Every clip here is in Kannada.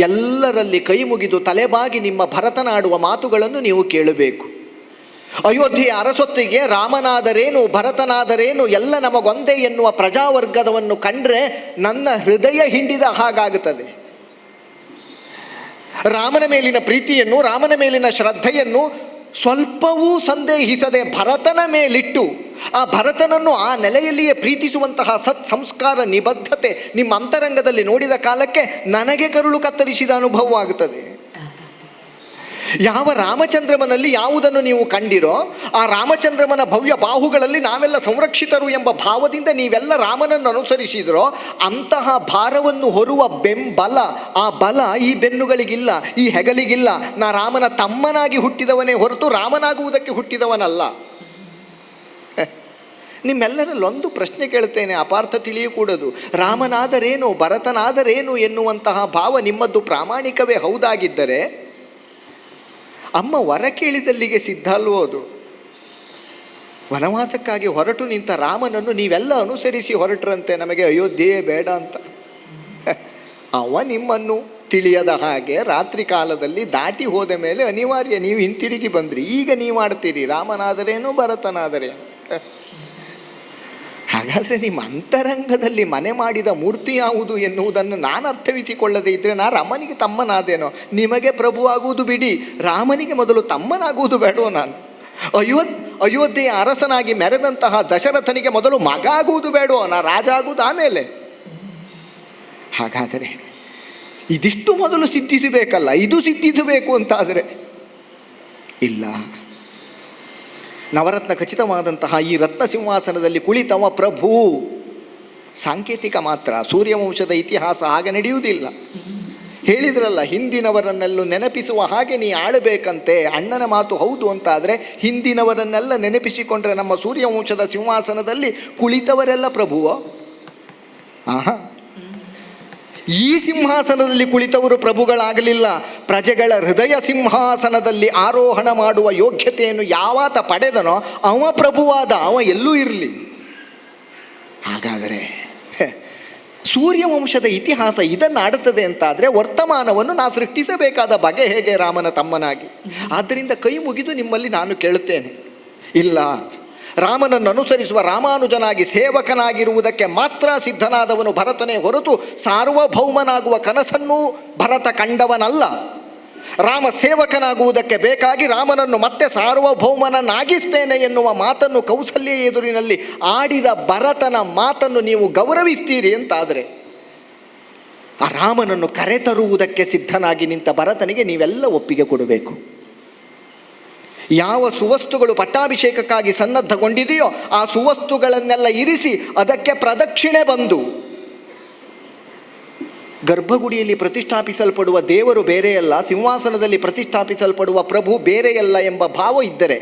ಎಲ್ಲರಲ್ಲಿ ಕೈ ಮುಗಿದು ತಲೆಬಾಗಿ ನಿಮ್ಮ ಭರತನಾಡುವ ಮಾತುಗಳನ್ನು ನೀವು ಕೇಳಬೇಕು. ಅಯೋಧ್ಯೆಯ ಅರಸೊತ್ತಿಗೆ ರಾಮನಾದರೇನು ಭರತನಾದರೇನು ಎಲ್ಲ ನಮಗೊಂದೇ ಎನ್ನುವ ಪ್ರಜಾವರ್ಗದವನ್ನು ಕಂಡ್ರೆ ನನ್ನ ಹೃದಯ ಹಿಂಡಿದ ಹಾಗಾಗುತ್ತದೆ. ರಾಮನ ಮೇಲಿನ ಪ್ರೀತಿಯನ್ನು, ರಾಮನ ಮೇಲಿನ ಶ್ರದ್ಧೆಯನ್ನು ಸ್ವಲ್ಪವೂ ಸಂದೇಹಿಸದೆ ಭರತನ ಮೇಲಿಟ್ಟು ಆ ಭರತನನ್ನು ಆ ನೆಲೆಯಲ್ಲಿಯೇ ಪ್ರೀತಿಸುವಂತಹ ಸತ್ ಸಂಸ್ಕಾರ ನಿಬದ್ಧತೆ ನಿಮ್ಮ ಅಂತರಂಗದಲ್ಲಿ ನೋಡಿದ ಕಾಲಕ್ಕೆ ನನಗೆ ಕರುಳು ಕತ್ತರಿಸಿದ ಅನುಭವವಾಗುತ್ತದೆ. ಯಾವ ರಾಮಚಂದ್ರಮನಲ್ಲಿ ಯಾವುದನ್ನು ನೀವು ಕಂಡಿರೋ ಆ ರಾಮಚಂದ್ರಮನ ಭವ್ಯ ಬಾಹುಗಳಲ್ಲಿ ನಾವೆಲ್ಲ ಸಂರಕ್ಷಿತರು ಎಂಬ ಭಾವದಿಂದ ನೀವೆಲ್ಲ ರಾಮನನ್ನು ಅನುಸರಿಸಿದ್ರೋ ಅಂತಹ ಭಾರವನ್ನು ಹೊರುವ ಬೆಂಬಲ, ಆ ಬಲ ಈ ಬೆನ್ನುಗಳಿಗಿಲ್ಲ, ಈ ಹೆಗಲಿಗಿಲ್ಲ. ನಾ ರಾಮನ ತಮ್ಮನಾಗಿ ಹುಟ್ಟಿದವನೇ ಹೊರತು ರಾಮನಾಗುವುದಕ್ಕೆ ಹುಟ್ಟಿದವನಲ್ಲ. ನಿಮ್ಮೆಲ್ಲರಲ್ಲೊಂದು ಪ್ರಶ್ನೆ ಕೇಳ್ತೇನೆ, ಅಪಾರ್ಥ ತಿಳಿಯಕೂಡದು. ರಾಮನಾದರೇನು ಭರತನಾದರೇನು ಎನ್ನುವಂತಹ ಭಾವ ನಿಮ್ಮದ್ದು ಪ್ರಾಮಾಣಿಕವೇ ಹೌದಾಗಿದ್ದರೆ ಅಮ್ಮ ವರ ಕೇಳಿದಲ್ಲಿಗೆ ಸಿದ್ಧ ಅಲ್ವೋ ಅದು? ವನವಾಸಕ್ಕಾಗಿ ಹೊರಟು ನಿಂತ ರಾಮನನ್ನು ನೀವೆಲ್ಲ ಅನುಸರಿಸಿ ಹೊರಟ್ರಂತೆ ನಮಗೆ ಅಯೋಧ್ಯೆಯೇ ಬೇಡ ಅಂತ. ಅವ ನಿಮ್ಮನ್ನು ತಿಳಿಯದ ಹಾಗೆ ರಾತ್ರಿ ಕಾಲದಲ್ಲಿ ದಾಟಿ ಹೋದ ಮೇಲೆ ಅನಿವಾರ್ಯ ನೀವು ಹಿಂತಿರುಗಿ ಬಂದ್ರಿ. ಈಗ ನೀವು ಆಡ್ತೀರಿ ರಾಮನಾದರೇನು ಭರತನಾದರೇನು. ಹಾಗಾದರೆ ನಿಮ್ಮ ಅಂತರಂಗದಲ್ಲಿ ಮನೆ ಮಾಡಿದ ಮೂರ್ತಿ ಯಾವುದು ಎನ್ನುವುದನ್ನು ನಾನು ಅರ್ಥವಿಸಿಕೊಳ್ಳದೇ ಇದ್ದರೆ ನಾ ರಾಮನಿಗೆ ತಮ್ಮನಾದೇನೋ? ನಿಮಗೆ ಪ್ರಭು ಆಗುವುದು ಬಿಡಿ, ರಾಮನಿಗೆ ಮೊದಲು ತಮ್ಮನಾಗುವುದು ಬೇಡವೋ? ನಾನು ಅಯೋಧ್ಯೆಯ ಅರಸನಾಗಿ ಮೆರೆದಂತಹ ದಶರಥನಿಗೆ ಮೊದಲು ಮಗ ಆಗುವುದು ಬೇಡವೋ? ನಾ ರಾಜ ಆಗುವುದು ಆಮೇಲೆ. ಹಾಗಾದರೆ ಇದಿಷ್ಟು ಮೊದಲು ಸಿದ್ಧಿಸಬೇಕಲ್ಲ, ಇದು ಸಿದ್ಧಿಸಬೇಕು ಅಂತಾದರೆ ಇಲ್ಲ. ನವರತ್ನ ಖಚಿತವಾದಂತಹ ಈ ರತ್ನ ಸಿಂಹಾಸನದಲ್ಲಿ ಕುಳಿತವ ಪ್ರಭು ಸಾಂಕೇತಿಕ ಮಾತ್ರ. ಸೂರ್ಯವಂಶದ ಇತಿಹಾಸ ಹಾಗೆ ನಡೆಯುವುದಿಲ್ಲ. ಹೇಳಿದ್ರಲ್ಲ, ಹಿಂದಿನವರನ್ನೆಲ್ಲ ನೆನಪಿಸುವ ಹಾಗೆ ನೀ ಆಳಬೇಕಂತೆ. ಅಣ್ಣನ ಮಾತು ಹೌದು ಅಂತಾದರೆ ಹಿಂದಿನವರನ್ನೆಲ್ಲ ನೆನಪಿಸಿಕೊಂಡ್ರೆ ನಮ್ಮ ಸೂರ್ಯವಂಶದ ಸಿಂಹಾಸನದಲ್ಲಿ ಕುಳಿತವರೆಲ್ಲ ಪ್ರಭುವ? ಆಹಾ, ಈ ಸಿಂಹಾಸನದಲ್ಲಿ ಕುಳಿತವರು ಪ್ರಭುಗಳಾಗಲಿಲ್ಲ. ಪ್ರಜೆಗಳ ಹೃದಯ ಸಿಂಹಾಸನದಲ್ಲಿ ಆರೋಹಣ ಮಾಡುವ ಯೋಗ್ಯತೆಯನ್ನು ಯಾವಾತ ಪಡೆದನೋ ಅವ ಪ್ರಭುವಾದ. ಅವ ಎಲ್ಲೂ ಇರಲಿ. ಹಾಗಾದರೆ ಸೂರ್ಯವಂಶದ ಇತಿಹಾಸ ಇದನ್ನು ಆಡುತ್ತದೆ ಅಂತಾದರೆ ವರ್ತಮಾನವನ್ನು ನಾ ಸೃಷ್ಟಿಸಬೇಕಾದ ಬಗೆ ಹೇಗೆ ರಾಮನ ತಮ್ಮನಾಗಿ? ಆದ್ದರಿಂದ ಕೈ ಮುಗಿದು ನಿಮ್ಮಲ್ಲಿ ನಾನು ಕೇಳುತ್ತೇನೆ, ಇಲ್ಲ, ರಾಮನನ್ನು ಅನುಸರಿಸುವ ರಾಮಾನುಜನಾಗಿ ಸೇವಕನಾಗಿರುವುದಕ್ಕೆ ಮಾತ್ರ ಸಿದ್ಧನಾದವನು ಭರತನೇ ಹೊರತು ಸಾರ್ವಭೌಮನಾಗುವ ಕನಸನ್ನೂ ಭರತ ಕಂಡವನಲ್ಲ. ರಾಮ ಸೇವಕನಾಗುವುದಕ್ಕೆ ಬೇಕಾಗಿ ರಾಮನನ್ನು ಮತ್ತೆ ಸಾರ್ವಭೌಮನನ್ನಾಗಿಸ್ತೇನೆ ಎನ್ನುವ ಮಾತನ್ನು ಕೌಸಲ್ಯ ಎದುರಿನಲ್ಲಿ ಆಡಿದ ಭರತನ ಮಾತನ್ನು ನೀವು ಗೌರವಿಸ್ತೀರಿ ಅಂತಾದರೆ ಆ ರಾಮನನ್ನು ಕರೆತರುವುದಕ್ಕೆ ಸಿದ್ಧನಾಗಿ ನಿಂತ ಭರತನಿಗೆ ನೀವೆಲ್ಲ ಒಪ್ಪಿಗೆ ಕೊಡಬೇಕು. ಯಾವ ಸುವಸ್ತುಗಳು ಪಟ್ಟಾಭಿಷೇಕಕ್ಕಾಗಿ ಸನ್ನದ್ಧಗೊಂಡಿದೆಯೋ ಆ ಸುವಸ್ತುಗಳನ್ನೆಲ್ಲ ಇರಿಸಿ ಅದಕ್ಕೆ ಪ್ರದಕ್ಷಿಣೆ ಬಂದು ಗರ್ಭಗುಡಿಯಲ್ಲಿ ಪ್ರತಿಷ್ಠಾಪಿಸಲ್ಪಡುವ ದೇವರು ಬೇರೆಯಲ್ಲ, ಸಿಂಹಾಸನದಲ್ಲಿ ಪ್ರತಿಷ್ಠಾಪಿಸಲ್ಪಡುವ ಪ್ರಭು ಬೇರೆಯಲ್ಲ ಎಂಬ ಭಾವ ಇದ್ದರೆ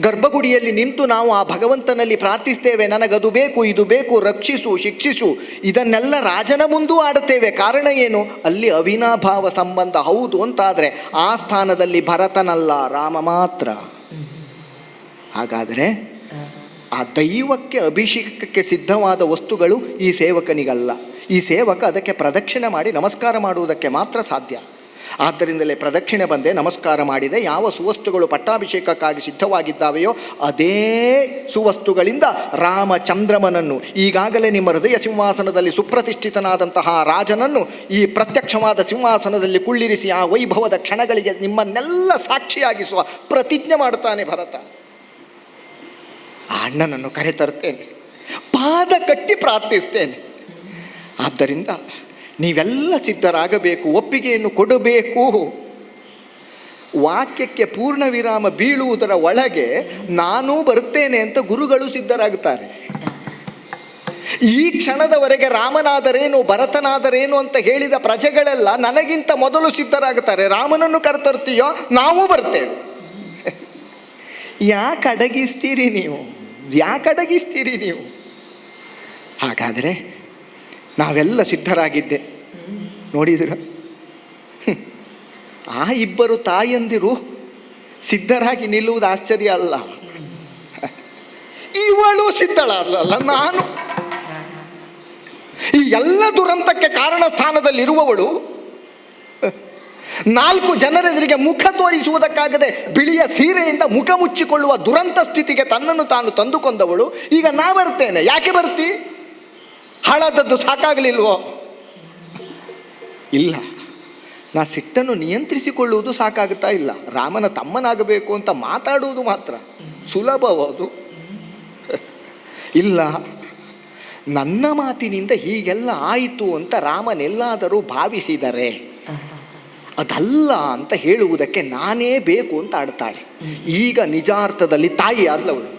ಗರ್ಭಗುಡಿಯಲ್ಲಿ ನಿಂತು ನಾವು ಆ ಭಗವಂತನಲ್ಲಿ ಪ್ರಾರ್ಥಿಸ್ತೇವೆ, ನನಗದು ಬೇಕು, ಇದು ಬೇಕು, ರಕ್ಷಿಸು, ಶಿಕ್ಷಿಸು, ಇದನ್ನೆಲ್ಲ ರಾಜನ ಮುಂದೂ ಆಡುತ್ತೇವೆ. ಕಾರಣ ಏನು? ಅಲ್ಲಿ ಅವಿನಾಭಾವ ಸಂಬಂಧ ಹೌದು ಅಂತಾದರೆ ಆ ಸ್ಥಾನದಲ್ಲಿ ಭರತನಲ್ಲ, ರಾಮ ಮಾತ್ರ. ಹಾಗಾದರೆ ಆ ದೈವಕ್ಕೆ ಅಭಿಷೇಕಕ್ಕೆ ಸಿದ್ಧವಾದ ವಸ್ತುಗಳು ಈ ಸೇವಕನಿಗಲ್ಲ. ಈ ಸೇವಕ ಅದಕ್ಕೆ ಪ್ರದಕ್ಷಿಣೆ ಮಾಡಿ ನಮಸ್ಕಾರ ಮಾಡುವುದಕ್ಕೆ ಮಾತ್ರ ಸಾಧ್ಯ. ಆದ್ದರಿಂದಲೇ ಪ್ರದಕ್ಷಿಣೆ ಬಂದೆ, ನಮಸ್ಕಾರ ಮಾಡಿದೆ. ಯಾವ ಸುವಸ್ತುಗಳು ಪಟ್ಟಾಭಿಷೇಕಕ್ಕಾಗಿ ಸಿದ್ಧವಾಗಿದ್ದಾವೆಯೋ ಅದೇ ಸುವಸ್ತುಗಳಿಂದ ರಾಮಚಂದ್ರಮನನ್ನು, ಈಗಾಗಲೇ ನಿಮ್ಮ ಹೃದಯ ಸಿಂಹಾಸನದಲ್ಲಿ ಸುಪ್ರತಿಷ್ಠಿತನಾದಂತಹ ರಾಜನನ್ನು ಈ ಪ್ರತ್ಯಕ್ಷವಾದ ಸಿಂಹಾಸನದಲ್ಲಿ ಕುಳ್ಳಿರಿಸಿ ಆ ವೈಭವದ ಕ್ಷಣಗಳಿಗೆ ನಿಮ್ಮನ್ನೆಲ್ಲ ಸಾಕ್ಷಿಯಾಗಿಸುವ ಪ್ರತಿಜ್ಞೆ ಮಾಡುತ್ತಾನೆ ಭರತ. ಆ ಅಣ್ಣನನ್ನು ಕರೆತರ್ತೇನೆ, ಪಾದ ಕಟ್ಟಿ ಪ್ರಾರ್ಥಿಸ್ತೇನೆ. ಆದ್ದರಿಂದ ನೀವೆಲ್ಲ ಸಿದ್ಧರಾಗಬೇಕು, ಒಪ್ಪಿಗೆಯನ್ನು ಕೊಡಬೇಕು. ವಾಕ್ಯಕ್ಕೆ ಪೂರ್ಣ ವಿರಾಮ ಬೀಳುವುದರ ಒಳಗೆ ನಾನೂ ಬರುತ್ತೇನೆ ಅಂತ ಗುರುಗಳು ಸಿದ್ಧರಾಗುತ್ತಾರೆ. ಈ ಕ್ಷಣದವರೆಗೆ ರಾಮನಾದರೇನು ಭರತನಾದರೇನು ಅಂತ ಹೇಳಿದ ಪ್ರಜೆಗಳೆಲ್ಲ ನನಗಿಂತ ಮೊದಲು ಸಿದ್ಧರಾಗುತ್ತಾರೆ. ರಾಮನನ್ನು ಕರೆತರ್ತೀಯೋ ನಾವು ಬರ್ತೇವೆ. ಯಾಕೆ ಅಡಗಿಸ್ತೀರಿ ನೀವು? ಹಾಗಾದರೆ ನಾವೆಲ್ಲ ಸಿದ್ಧರಾಗಿದ್ದೆ. ನೋಡಿದ್ರ ಆ ಇಬ್ಬರು ತಾಯಂದಿರು ಸಿದ್ಧರಾಗಿ ನಿಲ್ಲುವುದು ಆಶ್ಚರ್ಯ ಅಲ್ಲ. ಇವಳು ಸಿದ್ಧಳಲ್ಲ, ನಾನು ಈ ಎಲ್ಲ ದುರಂತಕ್ಕೆ ಕಾರಣ ಸ್ಥಾನದಲ್ಲಿರುವವಳು 4 ಜನರೆದುರಿಗೆ ಮುಖ ತೋರಿಸುವುದಕ್ಕಾಗದೆ ಬಿಳಿಯ ಸೀರೆಯಿಂದ ಮುಖ ಮುಚ್ಚಿಕೊಳ್ಳುವ ದುರಂತ ಸ್ಥಿತಿಗೆ ತನ್ನನ್ನು ತಾನು ತಂದುಕೊಂಡವಳು ಈಗ ನಾ ಬರ್ತೇನೆ, ಯಾಕೆ ಬರ್ತಿ? ಹಾಳಾದದ್ದು ಸಾಕಾಗಲಿಲ್ವೋ? ಇಲ್ಲ, ನಾ ಸಿಟ್ಟನ್ನು ನಿಯಂತ್ರಿಸಿಕೊಳ್ಳುವುದು ಸಾಕಾಗುತ್ತಾ ಇಲ್ಲ. ರಾಮನ ತಮ್ಮನಾಗಬೇಕು ಅಂತ ಮಾತಾಡುವುದು ಮಾತ್ರ ಸುಲಭವಾದು. ಇಲ್ಲ, ನನ್ನ ಮಾತಿನಿಂದ ಹೀಗೆಲ್ಲ ಆಯಿತು ಅಂತ ರಾಮನೆಲ್ಲಾದರೂ ಭಾವಿಸಿದರೆ ಅದಲ್ಲ ಅಂತ ಹೇಳುವುದಕ್ಕೆ ನಾನೇ ಬೇಕು ಅಂತ ಆಡ್ತಾಳೆ. ಈಗ ನಿಜಾರ್ಥದಲ್ಲಿ ತಾಯಿ ಆದ್ಲವಳು.